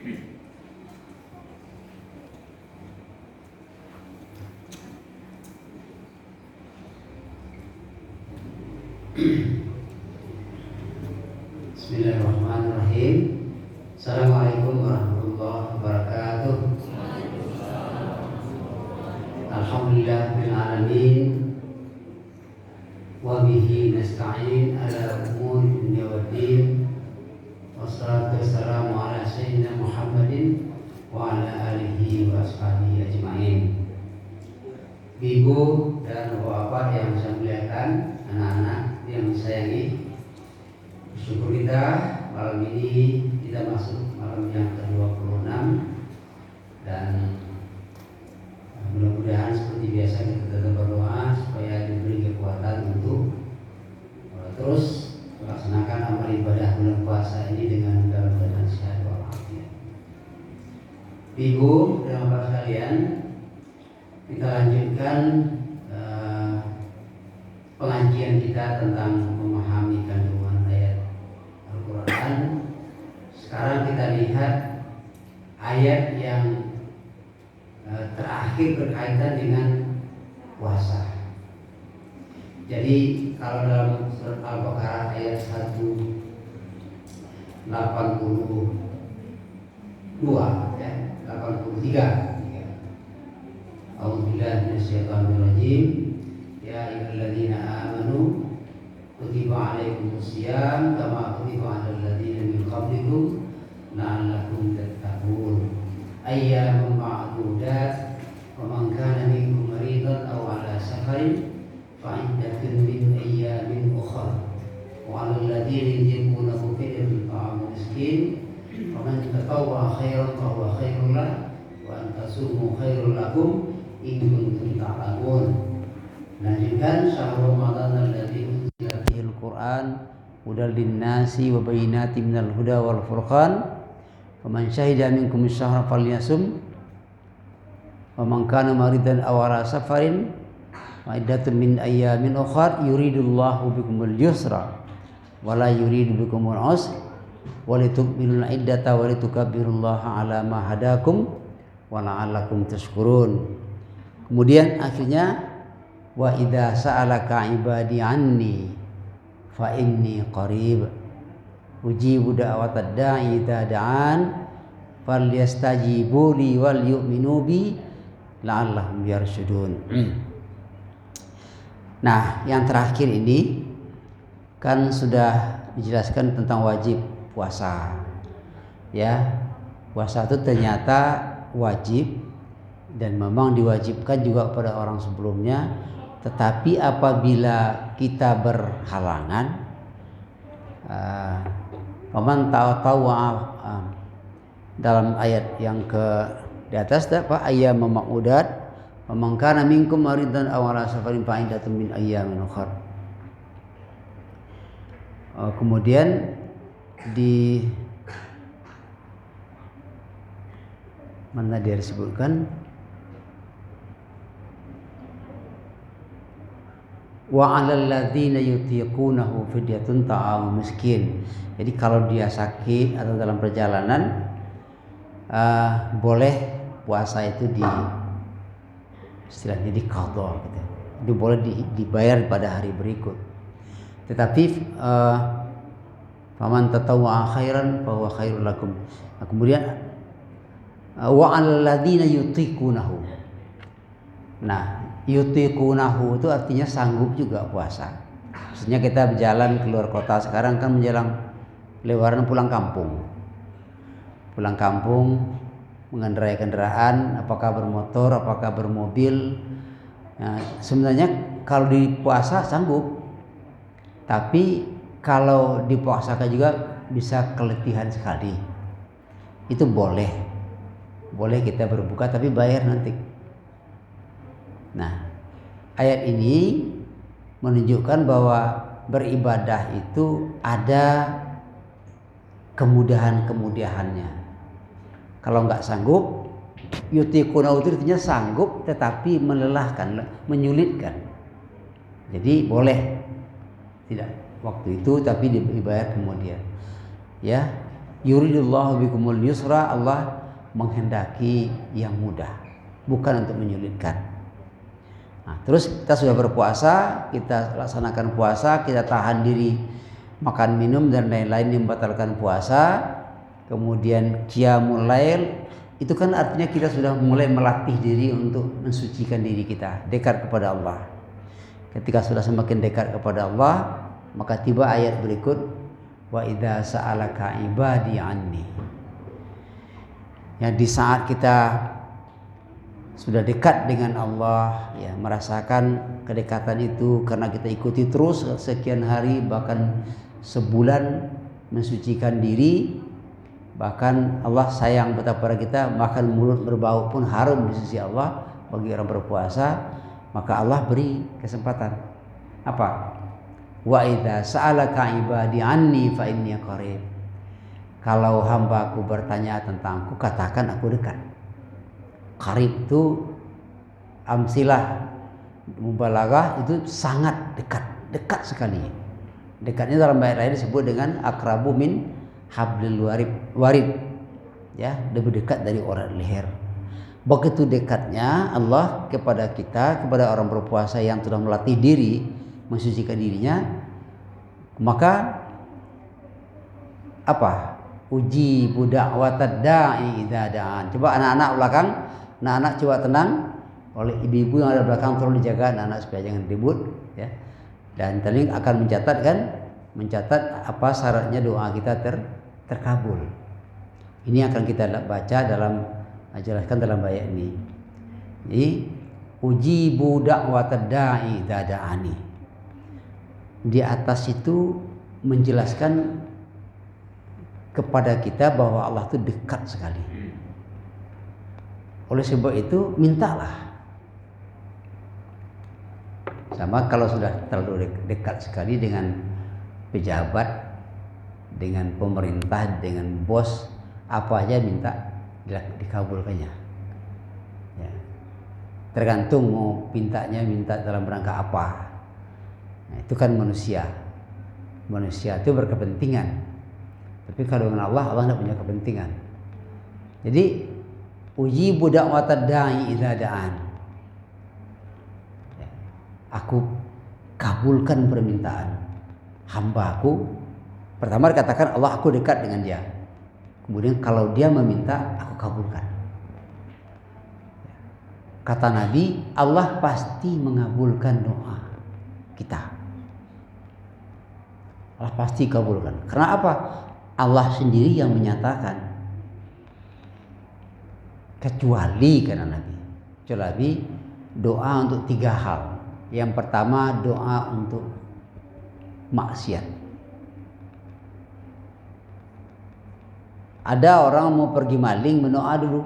Bismillahirrahmanirrahim. Assalamualaikum warahmatullahi wabarakatuh. Alhamdulillahirabbil alamin. Wa bihi nasta'in ala umuri dunya waddin. Wassalatu wassalamu ala sayyidina Muhammadin wa ala alihi wa ashabihi ajma'in. Ibu dan bapak yang saya muliakan, anak-anak yang disayangi, syukur kita malam ini kita masuk malam yang ke-26 dan mudah-mudahan seperti biasa kita tetap berdoa supaya diberi kekuatan untuk terus melaksanakan amal ibadah bulan puasa ini dengan dalam keadaan sehat walafiat. Ibu dan bapak sekalian, kita lanjutkan pengajian kita tentang memahami kandungan ayat Al-Quran. Sekarang kita lihat ayat yang terakhir berkaitan dengan puasa. Jadi kalau dalam surat Al-Baqarah ayat 182 ya, 83. A'udzubillahi minasyaitonirrajim. Ya ayyuhalladzina amanu kutiba alaikumusiyam kama kutiba alal ladzina min qablikum la'allakum tattaqun. Ayyamun ma'dudat wa man kana minkum maridan aw ala safarin fa iddatun min ayyamin ukhra wa 'alal ladzina yutiqunahu fidyatun ta'amu miskin wa man tatawwa khairan fa huwa khairul lahu wa an tasumu khairul lakum in kuntum ta'lamun. Lanjutkan syahrul Ramadan alladzi unzila fihi al-Qur'an hudal lin-nasi wa bayyinatin minal huda wal furqan faman syahida minkum asy-syahra falyasum wa man kana maridan aw ala safarin wa iddatun min ayyamin ukhra yuridullahu bikumul yusra wa la yuridu bikumul usra wa litukmilul iddata wa litukabbirullaha ala ma hadakum wa la'allakum tashkurun. Kemudian akhirnya wa idza sa'alaka ibadi anni fa inni qarib ujibu da'watad da'i idza da'an falyastajibu li wal yu'minu bi la'allahum yarshudun. Nah, yang terakhir ini kan sudah dijelaskan tentang wajib puasa. Ya, puasa itu ternyata wajib dan memang diwajibkan juga pada orang sebelumnya, tetapi apabila kita berhalangan, paman tahu dalam ayat yang di atas apa ayat ma'dudat, paman kana minkum maridan aw ala safarin fa iddatun min ayyamin ukhra. Kemudian di mana dia disebutkan wa 'alal ladzina yutiqunahu fidyatun ta'amu miskin. Jadi kalau dia sakit atau dalam perjalanan boleh puasa itu istilahnya diqadha gitu. Itu boleh dibayar pada hari berikut. Tetapi faman tatawwa khairan fa huwa khairul lakum. Nah, kemudian wa 'alal ladzina yutiqunahu. Nah, yutiqunahu itu artinya sanggup juga puasa. Maksudnya kita berjalan keluar kota, sekarang kan menjelang lebaran pulang kampung. Pulang kampung mengendarai kendaraan, apakah bermotor, apakah bermobil. Nah, sebenarnya kalau di puasa sanggup. Tapi kalau dipuasakan juga bisa keletihan sekali. Itu boleh. Boleh kita berbuka tapi bayar nanti. Nah, ayat ini menunjukkan bahwa beribadah itu ada kemudahan-kemudahannya. Kalau nggak sanggup, yutiquna itu artinya sanggup tetapi melelahkan, menyulitkan. Jadi boleh tidak waktu itu tapi dibayar kemudian. Ya, Yuridullahu bikumul yusra, Allah menghendaki yang mudah, bukan untuk menyulitkan. Nah, terus kita sudah berpuasa, kita laksanakan puasa, kita tahan diri makan minum dan lain-lain yang membatalkan puasa. Kemudian qiyamul lail, itu kan artinya kita sudah mulai melatih diri untuk mensucikan diri kita, dekat kepada Allah. Ketika sudah semakin dekat kepada Allah, maka tiba ayat berikut, wa idza sa'alaka ibadi anni. Ya, di saat kita sudah dekat dengan Allah, ya, merasakan kedekatan itu karena kita ikuti terus sekian hari, bahkan sebulan mensucikan diri, bahkan Allah sayang betapa pada kita, bahkan mulut berbau pun harum di sisi Allah bagi orang berpuasa, maka Allah beri kesempatan. Apa? Wa idza sa'alaka ibadi anni fa inni qarib. Kalau hambaku bertanya tentangku, katakan aku dekat. Qarib itu amsilah mubalaghah, itu sangat dekat, dekat sekali. Dekatnya dalam ayat lain disebut dengan akrabu min hablil warid. Ya, lebih dekat dari urat leher. Begitu dekatnya Allah kepada kita, kepada orang berpuasa yang sudah melatih diri, mensucikan dirinya, maka apa? Uji budak watad da'i idza da'an. Coba anak-anak belakang, anak-anak coba tenang. Oleh ibu-ibu yang ada belakang tolong dijaga anak-anak supaya jangan ribut, ya. Dan tadi akan mencatat apa syaratnya doa kita terkabul. Ini akan kita baca jelaskan dalam ayat ini. Jadi ujibu da'watad da'i idza da'ani. Di atas itu menjelaskan kepada kita bahwa Allah itu dekat sekali. Oleh sebab itu mintalah. Sama kalau sudah terlalu dekat sekali dengan pejabat, dengan pemerintah, dengan bos, apa aja minta dikabulkannya. Ya. Tergantung mau minta dalam rangka apa. Nah, itu kan manusia. Manusia itu berkepentingan. Tapi kalau dengan Allah tidak punya kepentingan. Jadi ujibu da'watad da'i idza da'an. Aku kabulkan permintaan hambaku. Pertama dikatakan Allah, aku dekat dengan dia. Kemudian kalau dia meminta, aku kabulkan. Kata Nabi, Allah pasti mengabulkan doa kita. Allah pasti kabulkan. Karena apa? Allah sendiri yang menyatakan. Kecuali kata Nabi, kecuali doa untuk 3 hal. Yang pertama doa untuk maksiat. Ada orang mau pergi maling, berdoa dulu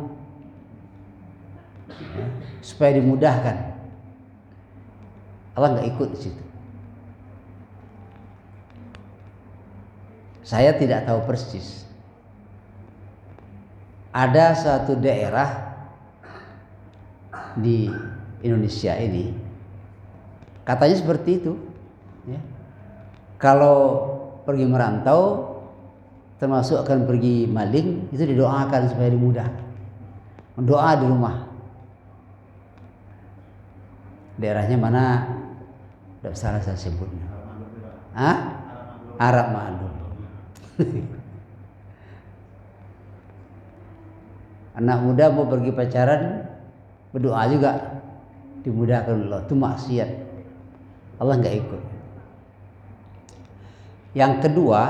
ya, supaya dimudahkan. Allah nggak ikut di situ. Saya tidak tahu persis. Ada satu daerah di Indonesia ini, katanya seperti itu. Ya. Kalau pergi merantau, termasuk akan pergi maling, itu didoakan supaya dimudah. Doa di rumah. Daerahnya mana? Tidak salah saya sebutnya. Arab Ma'lum. Anak muda mau pergi pacaran, berdoa juga dimudahkan Allah. Itu maksiat. Allah nggak ikut. Yang kedua,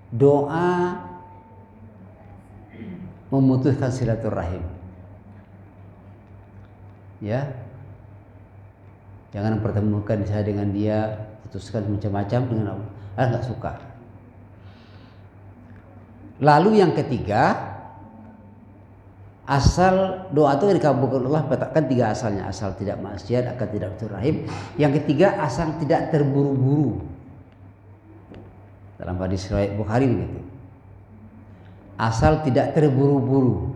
doa memutuskan silaturahim. Ya, jangan pertemukan saya dengan dia, putuskan macam-macam dengan Allah. Allah nggak suka. Lalu yang ketiga, asal doa itu dikabulkan Allah, katakan 3 asalnya. Asal tidak maksiat, akan tidak silaturahim. Yang ketiga, asal tidak terburu-buru. Dalam hadis riwayat Bukhari begitu. Asal tidak terburu-buru.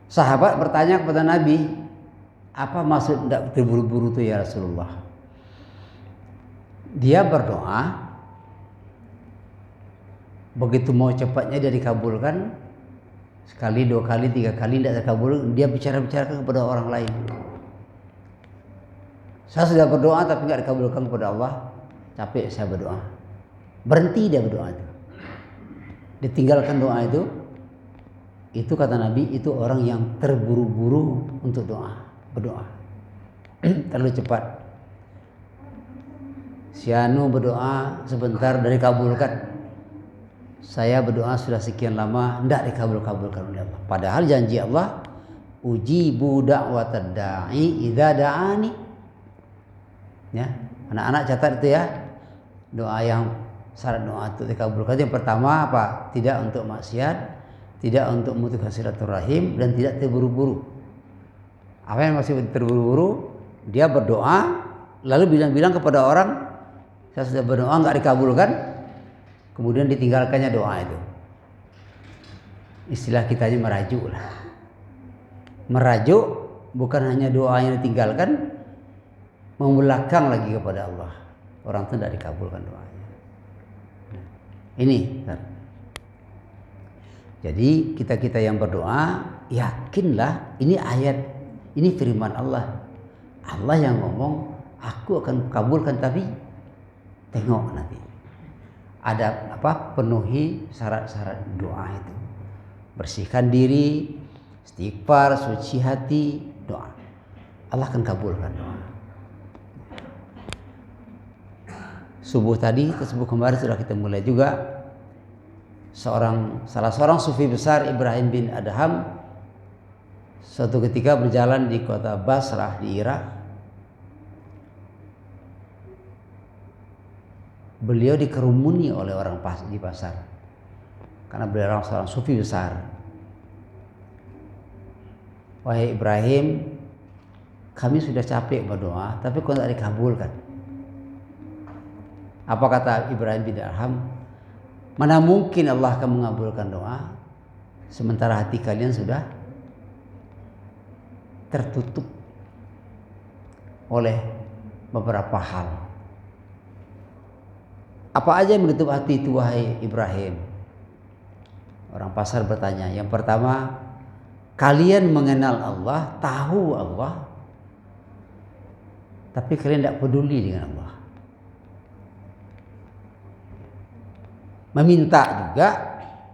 Sahabat bertanya kepada Nabi, apa maksud tidak terburu-buru itu ya Rasulullah? Dia berdoa, Begitu mau cepatnya dia dikabulkan, sekali, 2 kali, 3 kali tidak terkabul, dia bicara-bicara kepada orang lain. Saya sudah berdoa tapi nggak dikabulkan kepada Allah, capek saya berdoa. Berhenti dia berdoa itu. Ditinggalkan doa itu. Itu kata Nabi, itu orang yang terburu-buru untuk berdoa. Terlalu cepat. Si Anu berdoa sebentar dari kabulkan. Saya berdoa sudah sekian lama tidak dikabulkan oleh Allah. Padahal janji Allah, ujibu da'watad da'i idza da'ani. Ya, anak-anak catat itu ya. Doa yang syarat doa itu dikabulkan. Yang pertama apa? Tidak untuk maksiat, tidak untuk memutuskan silaturahim, dan tidak terburu-buru. Apa yang masih terburu-buru? Dia berdoa lalu bilang-bilang kepada orang, saya sudah berdoa nggak dikabulkan, kemudian ditinggalkannya doa itu. Istilah kitanya merajuk lah. Merajuk bukan hanya doa yang ditinggalkan, membelakang lagi kepada Allah. Orang itu tidak dikabulkan doanya. Ini. Jadi kita yang berdoa, yakinlah ini ayat, ini firman Allah. Allah yang ngomong, aku akan kabulkan, tapi tengok nanti. Ada apa? Penuhi syarat-syarat doa itu. Bersihkan diri, istighfar, suci hati, doa. Allah akan kabulkan doa. Subuh tadi, subuh kemarin sudah kita mulai juga. Salah seorang sufi besar, Ibrahim bin Adham, suatu ketika berjalan di kota Basrah di Irak. Beliau dikerumuni oleh orang di pasar karena beliau seorang sufi besar. Wahai Ibrahim, kami sudah capek berdoa, tapi kok tidak dikabulkan. Apa kata Ibrahim bin Adham? Mana mungkin Allah akan mengabulkan doa sementara hati kalian sudah tertutup oleh beberapa hal. Apa aja yang menutup hati itu, wahai Ibrahim? Orang pasar bertanya. Yang pertama, kalian mengenal Allah, tahu Allah, tapi kalian tidak peduli dengan Allah. Meminta juga,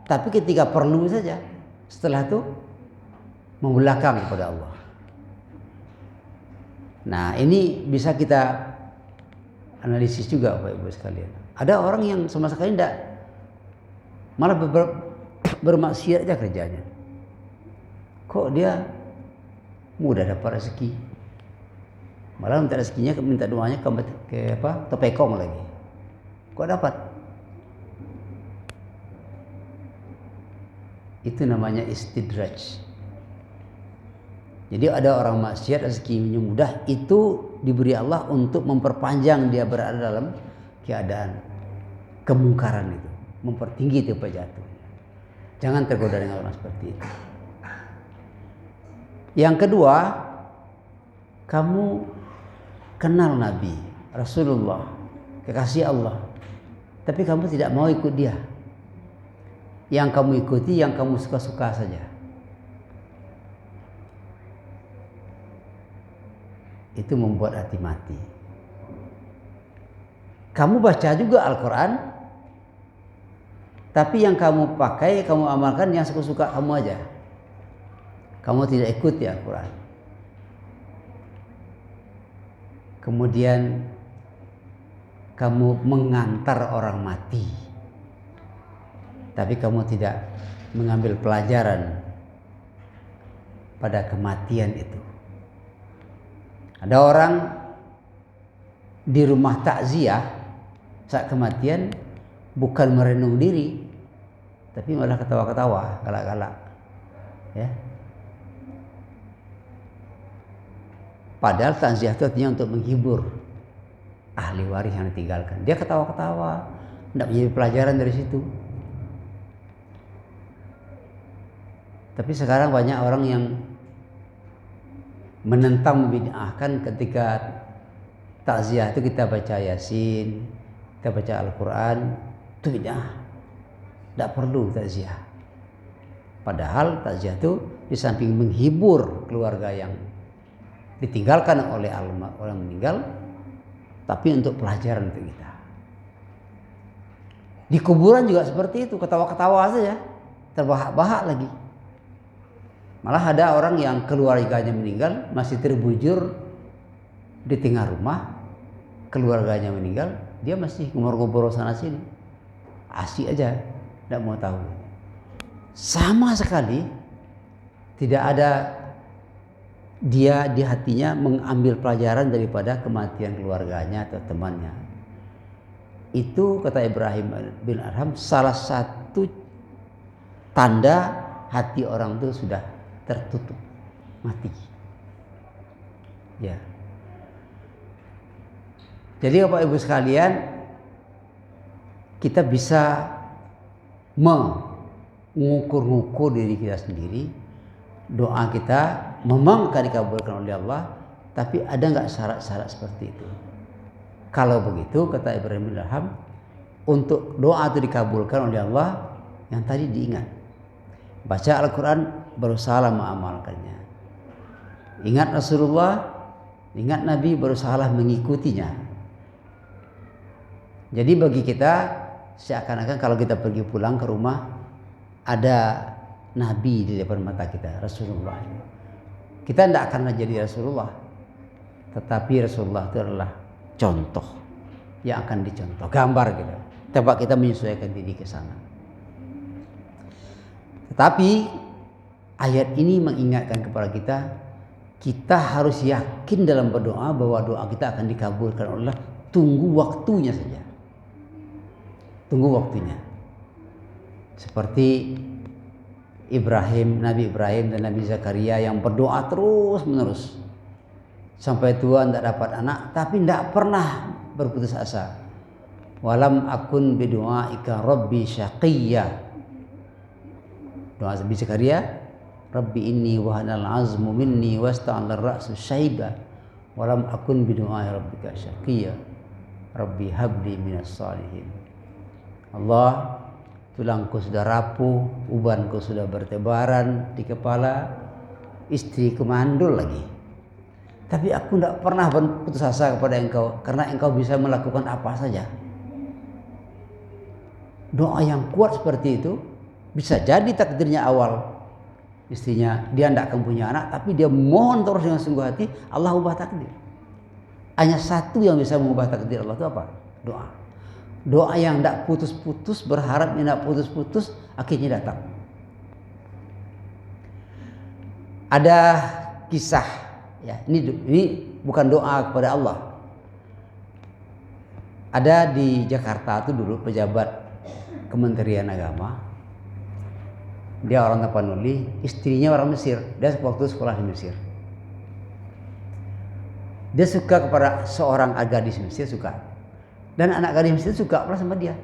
tapi ketika perlu saja. Setelah itu membelakang kepada Allah. Nah, ini bisa kita analisis juga Bapak Ibu sekalian. Ada orang yang sama sekali tidak, malah bermaksiat aja kerjanya. Kok dia mudah dapat rezeki? Malah minta rezekinya, minta doanya ke topekong lagi. Kok dapat? Itu namanya istidraj. Jadi ada orang maksiat rezekinya mudah, itu diberi Allah untuk memperpanjang dia berada dalam keadaan kemungkaran itu, mempertinggi tempat jatuh. Jangan tergoda dengan orang seperti itu. Yang kedua, kamu kenal Nabi Rasulullah, kekasih Allah, tapi kamu tidak mau ikut dia. Yang kamu ikuti, yang kamu suka-suka saja. Itu membuat hati mati. Kamu baca juga Al-Quran, tapi yang kamu pakai, kamu amalkan yang suka-suka kamu aja. Kamu tidak ikuti Al-Quran. Kemudian kamu mengantar orang mati, tapi kamu tidak mengambil pelajaran pada kematian itu. Ada orang di rumah takziah saat kematian bukan merenung diri, tapi malah ketawa-ketawa, galak-galak. Ya. Padahal takziah itu artinya untuk menghibur ahli waris yang ditinggalkan. Dia ketawa-ketawa, tidak menjadi pelajaran dari situ. Tapi sekarang banyak orang yang menentang, membid'ahkan ketika takziah itu kita baca Yasin, kita baca Al-Quran, itu bid'ah. Tidak perlu takziah. Padahal takziah itu di samping menghibur keluarga yang ditinggalkan oleh orang meninggal, tapi untuk pelajaran untuk kita. Di kuburan juga seperti itu, ketawa-ketawa saja, terbahak-bahak lagi. Malah ada orang yang keluarganya meninggal masih terbujur di tengah rumah, keluarganya meninggal, dia masih ngubur-ngubur sana sini, asik aja, tidak mau tahu. Sama sekali tidak ada dia di hatinya mengambil pelajaran daripada kematian keluarganya atau temannya. Itu kata Ibrahim bin Adham salah satu tanda hati orang itu sudah tertutup, mati. Ya. Jadi Bapak Ibu sekalian, kita bisa mengukur-ngukur diri kita sendiri. Doa kita memang akan dikabulkan oleh Allah, tapi ada nggak syarat-syarat seperti itu? Kalau begitu kata Ibrahim bin Adham, untuk doa itu dikabulkan oleh Allah, yang tadi diingat, baca Al-Quran, berusaha mengamalkannya, ingat Rasulullah, ingat Nabi, berusaha mengikutinya. Jadi bagi kita seakan-akan kalau kita pergi pulang ke rumah, ada Nabi di depan mata kita, Rasulullah. Kita tidak akan menjadi Rasulullah, tetapi Rasulullah itu adalah contoh yang akan dicontoh, gambar kita. Coba kita menyesuaikan diri ke sana. Tetapi ayat ini mengingatkan kepada kita, kita harus yakin dalam berdoa bahwa doa kita akan dikabulkan oleh Allah. Tunggu waktunya saja. Tunggu waktunya. Seperti Nabi Ibrahim dan Nabi Zakaria yang berdoa terus menerus sampai tua tidak dapat anak, tapi tidak pernah berputus asa. Walam akun bidu'aika rabbi syaqiyya. Doa Nabi Zakaria, Rabbi inni wahanal azmu minni wasta'al ra'su syaiba walam akun bidu'ai rabbika syaqiyya Rabbi habli minas salihin. Allah, tulangku sudah rapuh, ubanku sudah bertebaran di kepala, istriku mandul lagi. Tapi aku tidak pernah berputus asa kepada Engkau, karena Engkau bisa melakukan apa saja. Doa yang kuat seperti itu, bisa jadi takdirnya awal istrinya dia tidak akan punya anak, tapi dia mohon terus dengan sungguh hati, Allah ubah takdir. Hanya satu yang bisa mengubah takdir Allah itu apa? Doa. Doa yang tidak putus-putus, berharap yang tidak putus-putus, akhirnya datang. Ada kisah, ya, ini bukan doa kepada Allah. Ada di Jakarta itu dulu pejabat Kementerian Agama. Dia orang Tapanuli, istrinya orang Mesir. Dia waktu sekolah di Mesir. Dia suka kepada seorang gadis Mesir, suka. Dan anak gadis Mesir suka pula sama dia.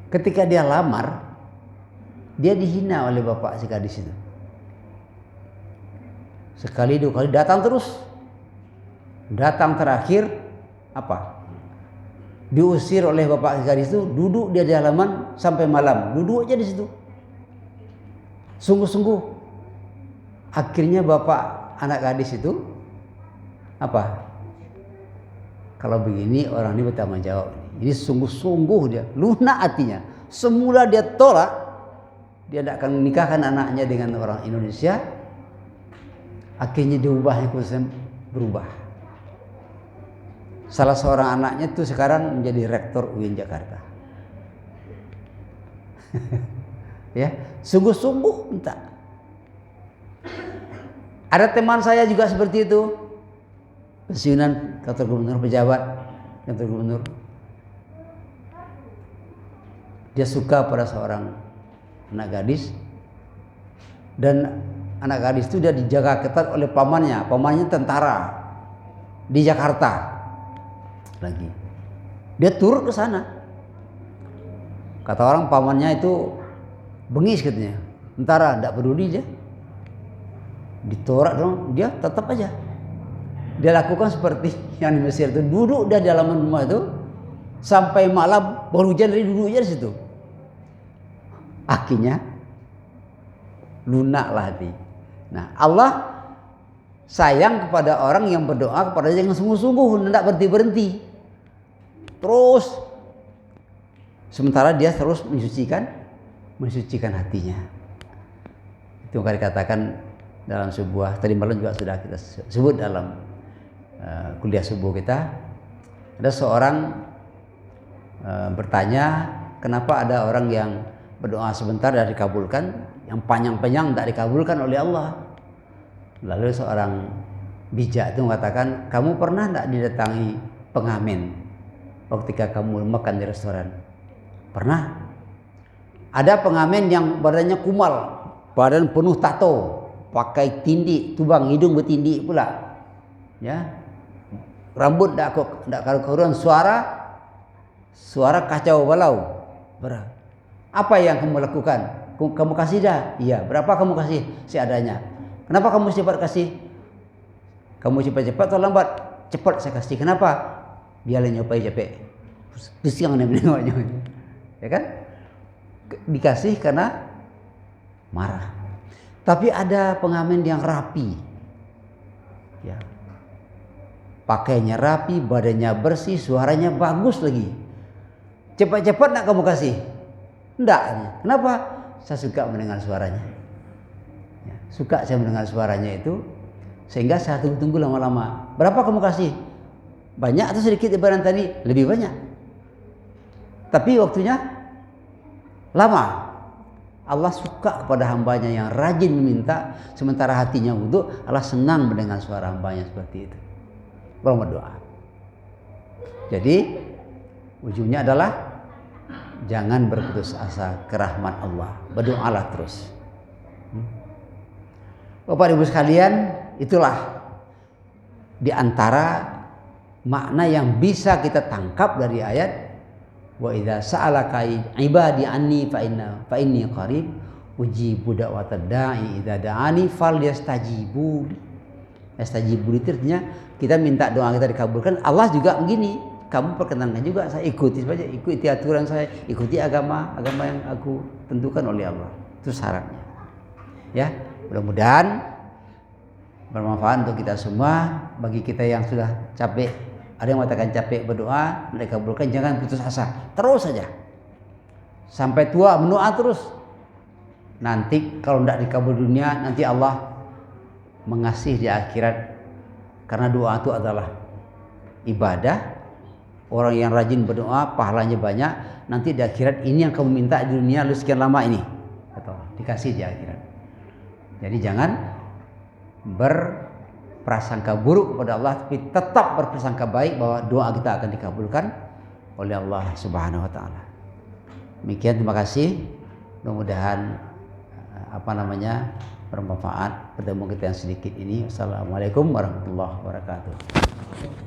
Ketika dia lamar, dia dihina oleh bapak si gadis itu. Sekali dua kali datang terus. Datang terakhir apa? Diusir oleh bapak si gadis itu, duduk dia di halaman sampai malam, duduk aja di situ. Sungguh-sungguh. Akhirnya bapak anak gadis itu apa? Kalau begini orang ini bertanggung jawab. Ini sungguh-sungguh dia, lunak hatinya. Semula dia tolak, dia tidak akan menikahkan anaknya dengan orang Indonesia. Akhirnya diubahnya khususnya berubah. Salah seorang anaknya itu sekarang menjadi rektor UIN Jakarta. Ya, sungguh-sungguh minta. Ada teman saya juga seperti itu. Pensiunan kantor gubernur, pejabat kantor gubernur. Dia suka pada seorang anak gadis, dan anak gadis itu dia dijaga ketat oleh pamannya. Pamannya tentara di Jakarta lagi. Dia turut ke sana. Kata orang pamannya itu bengis katanya. Tentara tidak peduli dia. Ditorak dong, dia tetap aja. Dia lakukan seperti yang di Mesir itu, duduk di halaman rumah itu sampai malam baru hujan dari dulunya di situ. Akhirnya lunaklah hati. Nah, Allah sayang kepada orang yang berdoa kepada Dia dengan sungguh-sungguh, tidak berhenti-berhenti. Terus sementara dia terus mensucikan hatinya. Itu yang dikatakan dalam sebuah, tadi malam juga sudah kita sebut dalam kuliah subuh kita. Ada seorang bertanya, kenapa ada orang yang berdoa sebentar dan dikabulkan, yang panjang-panjang tidak dikabulkan oleh Allah. Lalu seorang bijak itu mengatakan, kamu pernah tidak didatangi pengamen ketika kamu makan di restoran? Pernah. Ada pengamen yang badannya kumal, badan penuh tato, pakai tindik, tubang hidung bertindik pula, ya, rambut tidak karu-karuan, suara kacau balau. Apa yang kamu lakukan? Kamu kasih dah? Iya. Berapa kamu kasih? Seadanya. Kenapa kamu cepat kasih? Kamu cepat-cepat atau lambat? Cepat saya kasih. Kenapa? Biarlah nyopai capek. Pusing nih menengoknya. Ya kan? Dikasih karena marah. Tapi ada pengamen yang rapi. Ya. Pakainya rapi, badannya bersih, suaranya bagus lagi. Cepat-cepat nak kamu kasih? Enggak. Kenapa? Saya suka mendengar suaranya. Ya, suka saya mendengar suaranya itu, sehingga saya tunggu-tunggu lama-lama. Berapa kamu kasih? Banyak atau sedikit ibarat tadi? Lebih banyak. Tapi waktunya lama. Allah suka kepada hambanya yang rajin meminta, sementara hatinya wudhu. Allah senang mendengar suara hambanya seperti itu. Berdoa. Jadi ujungnya adalah jangan berputus asa ke rahmat Allah. Berdoalah terus. Bapak Ibu sekalian, itulah di antara makna yang bisa kita tangkap dari ayat wa idza sa'alaka ibadi anni fa inni qarib ujibu da'watad da'i idza da'ani falyastajibu. Yastajibu itu artinya kita minta doa kita dikabulkan. Allah juga begini, kamu perkenankan juga, saya ikuti saja, ikuti aturan saya, ikuti agama yang aku tentukan oleh Allah. Itu syaratnya. Ya, mudah-mudahan bermanfaat untuk kita semua. Bagi kita yang sudah capek, ada yang mengatakan capek berdoa, tidak dikabulkan, jangan putus asa. Terus saja. Sampai tua berdoa terus. Nanti kalau tidak dikabul dunia, nanti Allah mengasih di akhirat. Karena doa itu adalah ibadah. Orang yang rajin berdoa pahalanya banyak. Nanti di akhirat ini yang kamu minta di dunia lu sekian lama ini, atau dikasih di akhirat. Jadi jangan berprasangka buruk kepada Allah, tapi tetap berprasangka baik bahwa doa kita akan dikabulkan oleh Allah Subhanahu wa taala. Demikian, terima kasih. Mudah-mudahan bermanfaat pertemuan kita yang sedikit ini. Assalamualaikum warahmatullahi wabarakatuh.